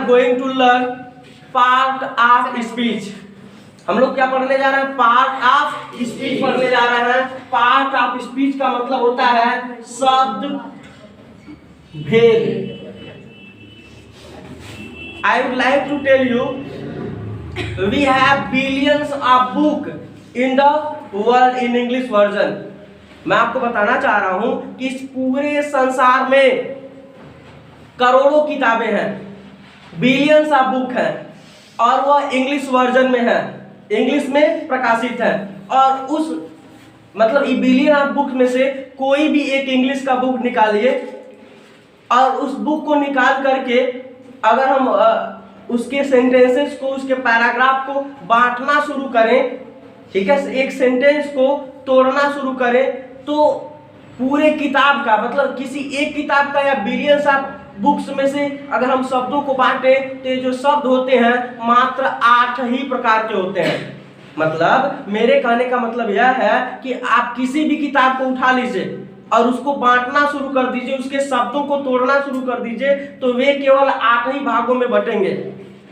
Going to learn part of speech. हम लोग क्या पढ़ने जा रहे हैं? पार्ट ऑफ स्पीच पढ़ने जा रहे हैं। पार्ट ऑफ स्पीच का मतलब होता है शब्द भेद। I would like to tell you, we have billions of book in the world in English version। मैं आपको बताना चाह रहा हूं कि इस पूरे संसार में करोड़ों किताबें हैं, बिलियंस ऑफ बुक हैं, और वह इंग्लिश वर्जन में है, इंग्लिश में प्रकाशित है। और उस मतलब बिलियन ऑफ बुक में से कोई भी एक इंग्लिश का बुक निकालिए और उस बुक को निकाल करके अगर हम उसके सेंटेंसेस को, उसके पैराग्राफ को बांटना शुरू करें, ठीक है, एक सेंटेंस को तोड़ना शुरू करें, तो पूरे किताब का मतलब किसी एक किताब का या बिलियंस ऑफ बुक्स में से अगर हम शब्दों को बांटे तो ये जो शब्द होते हैं मात्र 8 ही प्रकार के होते हैं। मतलब मेरे कहने का मतलब यह है कि आप किसी भी किताब को उठा लीजिए और उसको बांटना शुरू कर दीजिए, उसके शब्दों को तोड़ना शुरू कर दीजिए, तो वे केवल 8 ही भागों में बटेंगे।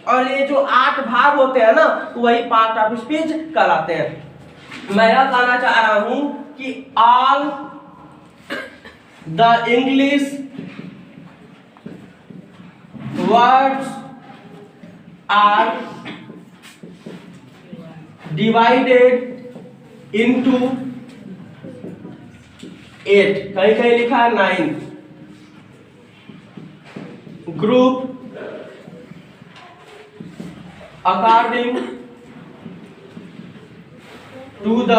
और ये जो 8 भाग होते हैं ना, वही पार्ट ऑफ स्पीच कहलाते हैं। मैं यह कहना चाह रहा हूं कि all the English words are divided into 8, कहीं कहीं लिखा है 9 group according to the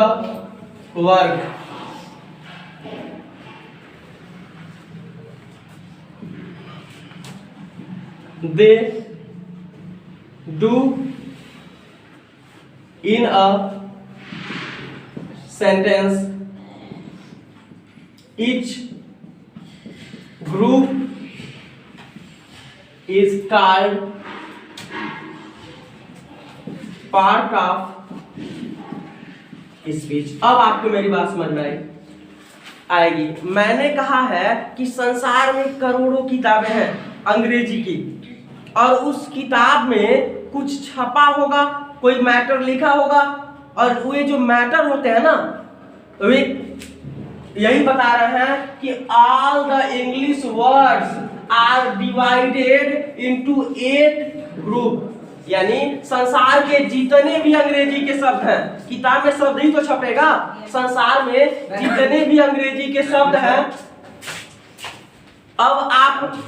work. They do in a sentence. Each group is called part of speech। अब आपको मेरी बात समझ में आएगी। मैंने कहा है कि संसार में करोड़ों किताबें हैं अंग्रेजी की, और उस किताब में कुछ छपा होगा, कोई मैटर लिखा होगा, और वे जो मैटर होते हैं ना, वे यही बता रहे हैं कि all the English words are divided into 8 group. यानी संसार के जितने भी अंग्रेजी के शब्द हैं, किताब में शब्द ही तो छपेगा, संसार में जितने भी अंग्रेजी के शब्द हैं, अब आप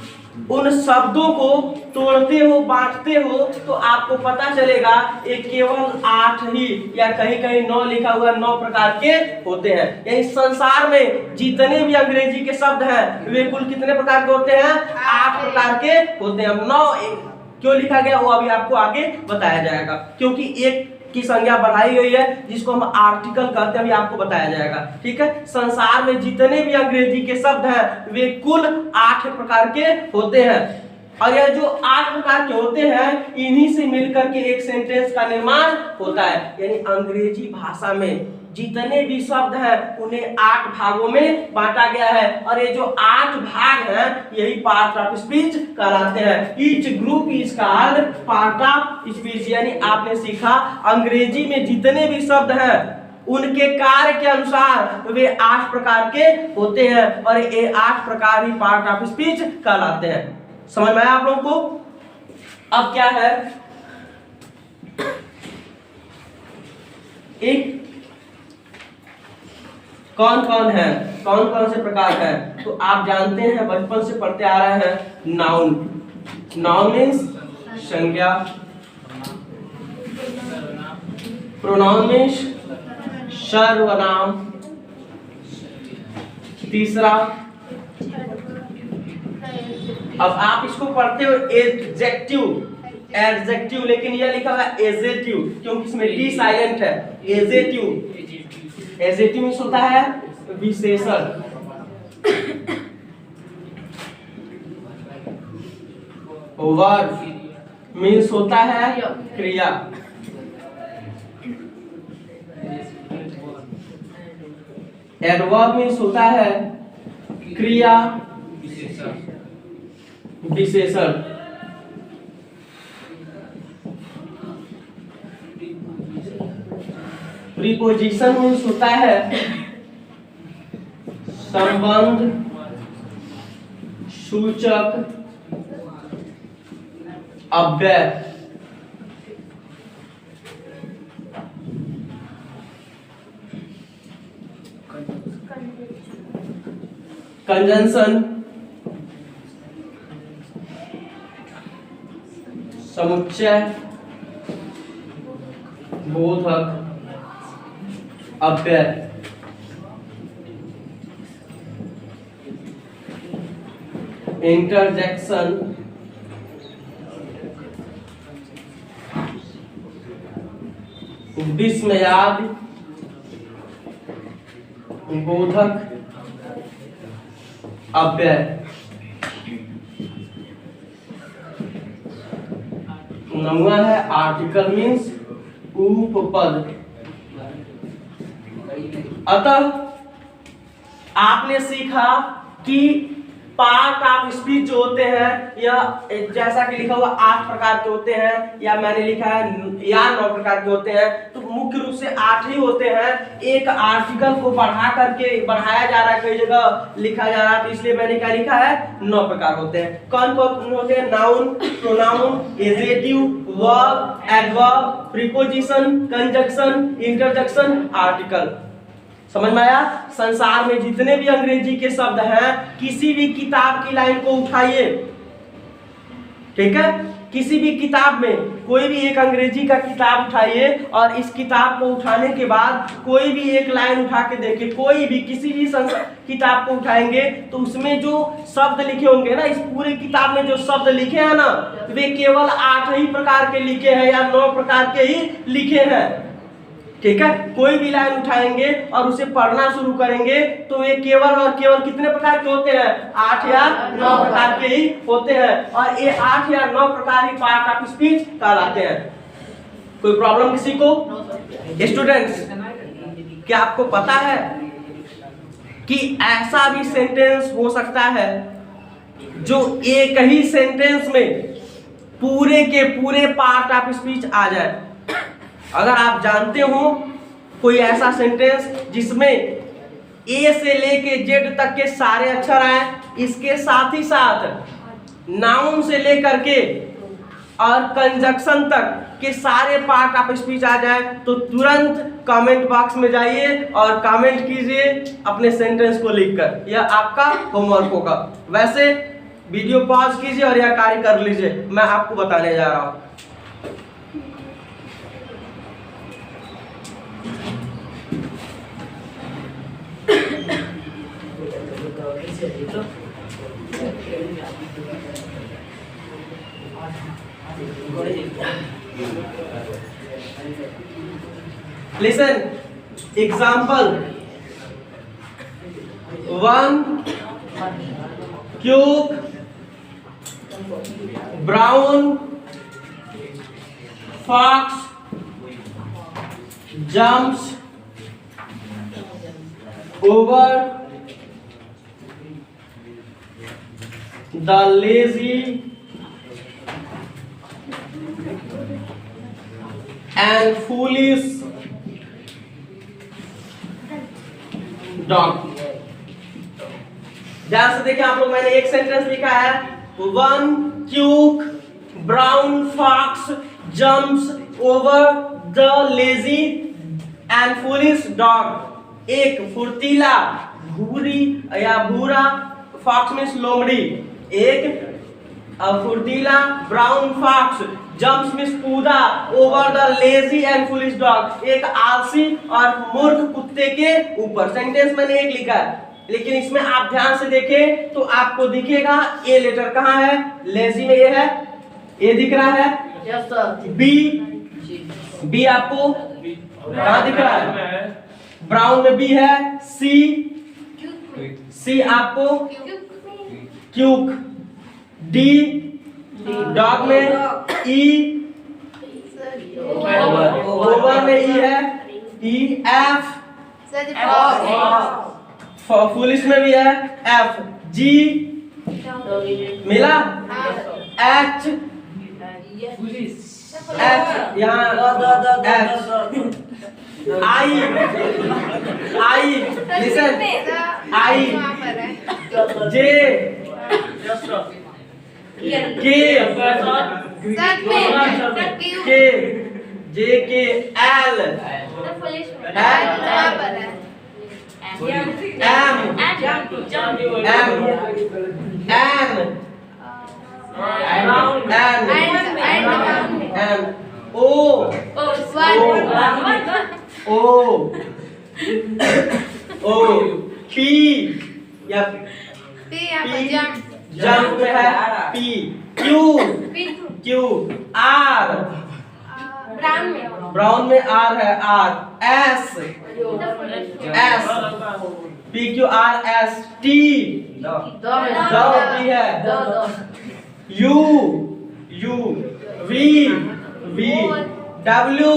उन शब्दों को तोड़ते हो, बांटते हो, तो आपको पता चलेगा ये केवल 8 ही या कहीं कहीं 9 लिखा हुआ 9 प्रकार के होते हैं। यानी संसार में जितने भी अंग्रेजी के शब्द हैं वे कुल कितने प्रकार के होते हैं? 8 प्रकार के होते हैं। 9 क्यों लिखा गया वो अभी आपको आगे बताया जाएगा, क्योंकि एक की संज्ञा बढ़ाई गई है जिसको हम आर्टिकल कहते हैं, अभी आपको बताया जाएगा। ठीक है, संसार में जितने भी अंग्रेजी के शब्द हैं वे कुल 8 प्रकार के होते हैं, और यह जो 8 प्रकार के होते हैं इन्हीं से मिलकर के एक सेंटेंस का निर्माण होता है। यानी अंग्रेजी भाषा में जितने भी शब्द हैं उन्हें 8 भागों में बांटा गया है, और ये जो 8 भाग हैं यही पार्ट ऑफ स्पीच कहलाते हैं। Each group is called part of speech. यानी आपने सीखा अंग्रेजी में जितने भी शब्द हैं उनके कार्य के अनुसार वे 8 प्रकार के होते हैं, और ये 8 प्रकार ही पार्ट ऑफ स्पीच कहलाते हैं। समझ में आया आप लोगों को? अब क्या है, एक कौन कौन है, कौन कौन से प्रकार है, तो आप जानते हैं, बचपन से पढ़ते आ रहे हैं। नाउन, नाउन मीन्स संज्ञा, प्रोनाउन मीन्स सर्वनाम, तीसरा, अब आप इसको पढ़ते हो एडजेक्टिव, एडजेक्टिव, लेकिन यह लिखा हुआ है एजेटिव क्योंकि इसमें डी साइलेंट है। एजेटिव, एजेटिव मीन्स होता है विशेषण। वर्ब मीन्स होता है क्रिया। एडवर्ब मीन्स होता है क्रिया विशेषण। प्रीपोजिशन मीन्स होता है संबंध सूचक अव्यय। कंजंक्शन समुच्चय बोधक अव्यय। इंटरजेक्शन विस्मयाद बोधक अव्यय। नौवां है आर्टिकल मीन्स उपपद। अतः आपने सीखा कि पार्ट ऑफ स्पीच जो होते हैं या जैसा कि लिखा हुआ 8 प्रकार के होते हैं, या मैंने लिखा है या 9 प्रकार के होते हैं, तो मुख्य रूप से 8 ही होते हैं। एक आर्टिकल को बढ़ा करके बढ़ाया जा रहा है, कई जगह लिखा जा रहा है, तो इसलिए मैंने क्या लिखा है 9 प्रकार होते हैं। कौन कौन होते हैं? Noun, pronoun, adjective, verb, adverb, preposition, conjunction, interjection, article. समझ में आया? संसार में जितने भी अंग्रेजी के शब्द हैं, किसी भी किताब की लाइन को उठाइए, ठीक है, किसी भी किताब में कोई भी एक अंग्रेजी का किताब उठाइए और इस किताब को उठाने के बाद कोई भी एक लाइन उठा के देखिए, कोई भी किसी भी किताब को उठाएंगे तो उसमें जो शब्द लिखे होंगे ना, इस पूरे किताब में जो शब्द लिखे हैं ना, वे केवल 8 ही प्रकार के लिखे हैं या 9 प्रकार के ही लिखे हैं। ठीक है, कोई भी लाइन उठाएंगे और उसे पढ़ना शुरू करेंगे तो ये केवल और केवल कितने प्रकार के होते हैं? 8 या 9 प्रकार के ही होते हैं, और ये 8 या 9 प्रकार ही पार्ट ऑफ स्पीच कहलाते हैं। कोई प्रॉब्लम किसी को? स्टूडेंट्स, क्या आपको पता है कि ऐसा भी सेंटेंस हो सकता है जो एक ही सेंटेंस में पूरे के पूरे पार्ट ऑफ स्पीच आ जाए? अगर आप जानते हो कोई ऐसा सेंटेंस जिसमें ए से लेके जेड तक के सारे अक्षर आए, इसके साथ ही साथ नाउन से लेकर के और कंजंक्शन तक के सारे पार्ट ऑफ स्पीच आ जाए, तो तुरंत कमेंट बॉक्स में जाइए और कमेंट कीजिए अपने सेंटेंस को लिखकर। यह आपका होमवर्क होगा। वैसे वीडियो पॉज कीजिए और यह कार्य कर लीजिए, मैं आपको बताने जा रहा हूं। Listen, example 1 cube brown fox jumps over the lazy and foolish dog। ध्यान से देखिए आप लोग, मैंने एक सेंटेंस लिखा है 1 quick brown fox jumps over the lazy and foolish dog. एक फुर्तीला भूरी या भूरा, फॉक्स मीन्स लोमड़ी, एक फुर्तीला ब्राउन फॉक्स जम्प्स मीन्स कूदा over the lazy and foolish dog, एक आलसी और मूर्ख कुत्ते के ऊपर। सेंटेंस मैंने एक लिखा है, लेकिन इसमें आप ध्यान से देखें तो आपको दिखेगा ए लेटर कहाँ है? लेजी में ए है, ए दिख रहा है। Yes sir. बी आपको कहाँ दिख रहा है? ब्राउन में बी है। सी आपको क्यूक। डी डॉग में ई, ओवर में ई है, ई। एफ फुलिश में भी है, एफ। जी मिला। एच एच यहाँ H I listen, I J K J K L N O P या जंप में है पी, क्यू आर ब्राउन में आर है R, S P Q R S, T T है, U V W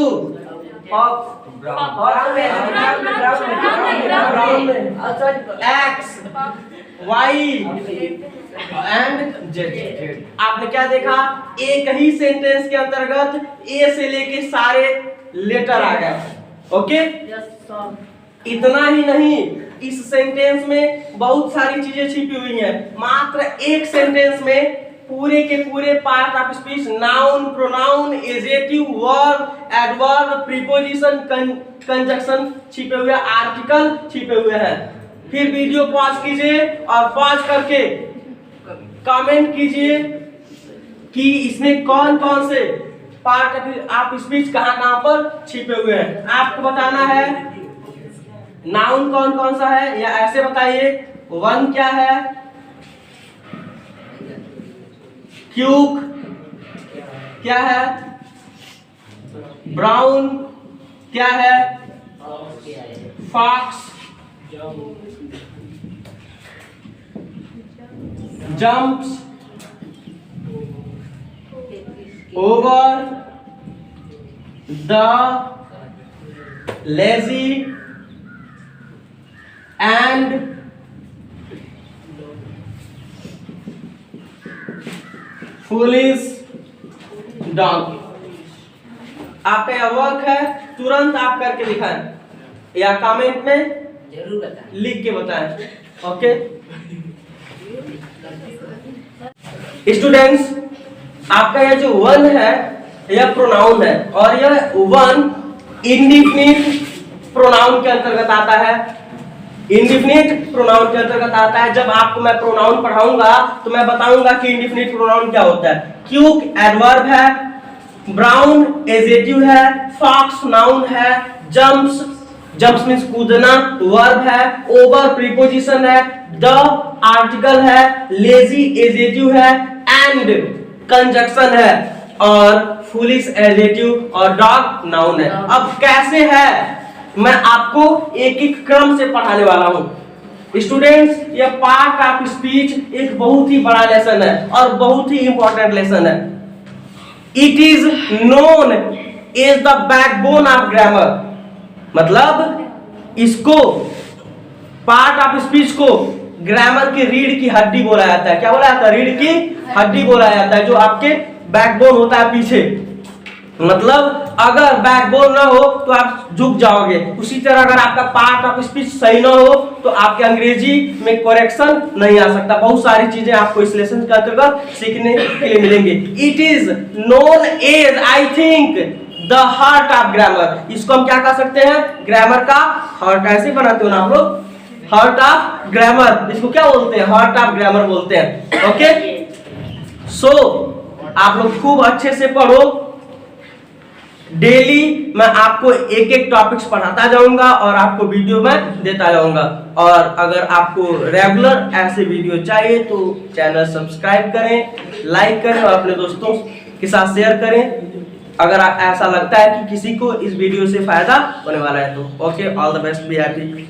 X Y and Z. आपने क्या देखा, एक ही सेंटेंस के अंतर्गत ए से लेके सारे लेटर आ गए। ओके, इतना ही नहीं, इस सेंटेंस में बहुत सारी चीजें छिपी हुई हैं। मात्र एक सेंटेंस में पूरे के पूरे part of speech, noun, pronoun, adjective, verb, adverb, preposition, conjunction छिपे हुए, आर्टिकल छिपे हुए हैं। फिर वीडियो पॉज कीजिए और पॉज करके कमेंट कीजिए कि इसमें कौन कौन से पार्ट ऑफ स्पीच कहां पर छिपे हुए हैं। आपको बताना है नाउन कौन कौन सा है, या ऐसे बताइए वन क्या है, क्यूक क्या है, ब्राउन क्या है, fox, jumps, over, the, lazy and foolish dog. आपका यह वर्क है, तुरंत आप करके दिखाएं या कमेंट में जरूर बताएं, लिख के बताएं। ओके स्टूडेंट्स, आपका यह जो वन है यह प्रोनाउन है, और यह वन इंडिफिनिट प्रोनाउन के अंतर्गत आता है। इंडिफिनिट प्रोनाउन के अंतर्गत आता है। जब आपको मैं प्रोनाउन पढ़ाऊंगा तो मैं बताऊंगा कि इंडिफिनिट प्रोनाउन क्या होता है। क्यूक एडवर्ब है, ब्राउन एजेटिव है, फॉक्स नाउन है, जंप्स मींस कूदना वर्ब है, ओवर प्रीपोजिशन है, द आर्टिकल है, लेजी एजेटिव है, एंड कंजक्शन है, और फुलिश एजेटिव और डॉग नाउन है। अब कैसे है मैं आपको एक एक क्रम से पढ़ाने वाला हूं। स्टूडेंट्स, यह पार्ट ऑफ स्पीच एक बहुत ही बड़ा लेसन है और बहुत ही इंपॉर्टेंट लेसन है। It is known as the backbone of grammar, मतलब इसको पार्ट ऑफ स्पीच को ग्रामर की रीढ़ की हड्डी बोला जाता है। क्या बोला जाता है? रीढ़ की हड्डी बोला जाता है, जो आपके बैकबोन होता है पीछे। मतलब अगर बैकबोन ना हो तो आप झुक जाओगे। उसी तरह अगर आपका पार्ट ऑफ स्पीच सही ना हो तो आपके अंग्रेजी में करेक्शन नहीं आ सकता। बहुत सारी चीजें आपको इस लेसन के अंतर्गत सीखने के लिए मिलेंगे। It is known as, I think, the heart of grammar. इसको हम क्या कह सकते हैं? ग्रामर का हार्ट। ऐसे बनाते हो ना आप लोग, हार्ट ऑफ ग्रामर। इसको क्या बोलते हैं? हार्ट ऑफ ग्रामर बोलते हैं। ओके, सो आप लोग खूब अच्छे से पढ़ो। डेली मैं आपको एक एक टॉपिक्स पढ़ाता जाऊंगा और आपको वीडियो में देता जाऊंगा। और अगर आपको रेगुलर ऐसे वीडियो चाहिए तो चैनल सब्सक्राइब करें, लाइक करें और अपने दोस्तों के साथ शेयर करें। अगर ऐसा लगता है कि किसी को इस वीडियो से फायदा होने वाला है तो। Okay, all the best, be happy.